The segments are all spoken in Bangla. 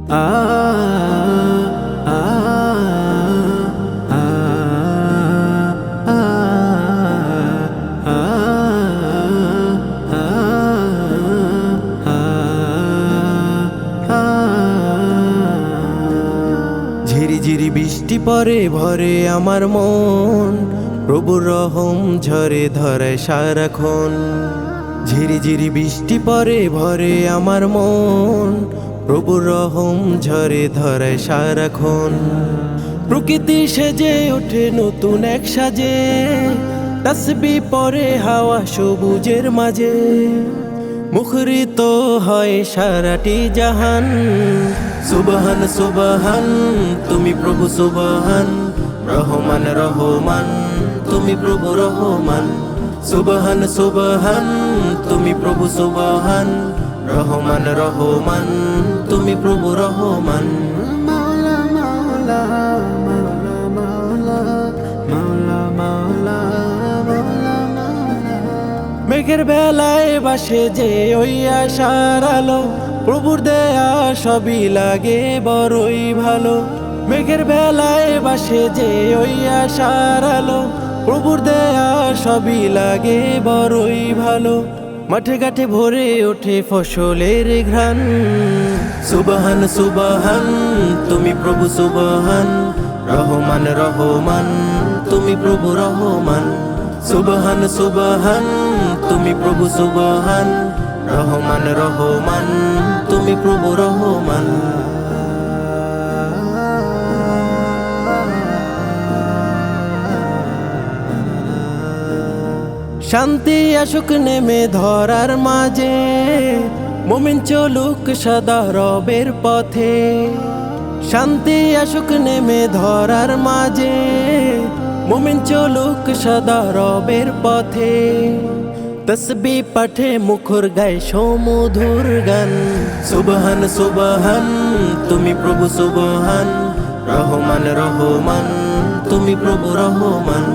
আ আ আ ঝিরিঝিরি বৃষ্টি পরে ভরে আমার মন, প্রভুর রহম ঝরে ধরে সারাক্ষণ। ঝিরিঝিরি বৃষ্টি পরে ভরে আমার মন, প্রভুর রহম ঝরে ধরে সারাক্ষণ। প্রকৃতি সেজে ওঠে নতুন এক সাজে, তাসবিহ পরে হাওয়া সবুজের মাঝে। মুখরিত হয় সারাটি জাহান, সুবহান সুবহান তুমি প্রভু সুবহান। রহমান রহমান তুমি প্রভু রহমান। সুবহান সুবহান তুমি প্রভু সুবহান। রহমান রহমান তুমি প্রভু রহমান। মাওলা মাওলা মাওলা মাওলা মাওলা মাওলা মাওলা মাওলা। মেঘের বেলায় বাসে যে ওই আশার আলো, প্রভুর দেয়া সবই লাগে বড়ই ভালো। মেঘের বেলায় বাসে যে ওই আশার আলো, প্রভুর দেয়া সবই লাগে বড়ই ভালো। মাঠে ঘাটে ভরে ওঠে ফসলের ঘ্রাণ, সুবহান সুবহান তুমি প্রভু সুবহান। রহমান রহমান তুমি প্রভু রহমান। সুবহান সুবহান তুমি প্রভু সুবহান। রহমান রহমান তুমি প্রভু রহমান। শান্তি আসুক নেমে ধরার মাঝে, মুমিন চলুক সদা রবের পথে। শান্তি আসুক নেমে ধরার মাঝে, মুমিন চলুক সদা রবের পথে। তসবিহ পাঠে মুখর গায় সমুধুর গান, সুবহান সুবহান তুমি প্রভু সুবহান। রহমান রহমান তুমি প্রভু রহমান।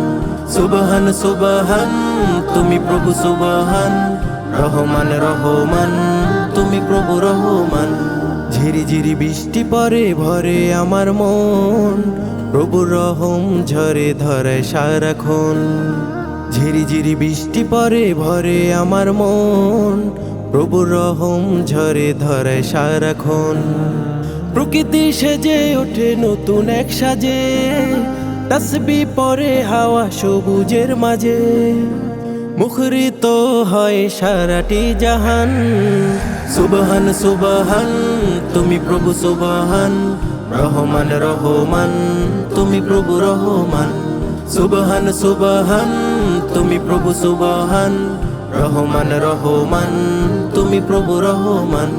সুবহান সুবহান তুমি প্রভু সুবহান। রহমান রহমান তুমি প্রভু রহমান। ঝিরিঝিরি বৃষ্টি পরে ভরে আমার মন, প্রভুর রহম ঝরে ধরে সারাক্ষণ। ঝিরিঝিরি বৃষ্টি পরে ভরে আমার মন, প্রভুর রহম ঝরে ধরে সারাক্ষণ। প্রকৃতি সেজে ওঠে নতুন এক সাজে, তাসবিহ পরে হাওয়া সবুজের মাঝে। মুখরিত হয় সারাটি জাহান, সুবহান সুবহান তুমি প্রভু সুবহান। রহমান রহমান তুমি প্রভু রহমান। সুবহান সুবহান তুমি প্রভু সুবহান। রহমান রহমান তুমি প্রভু রহমান।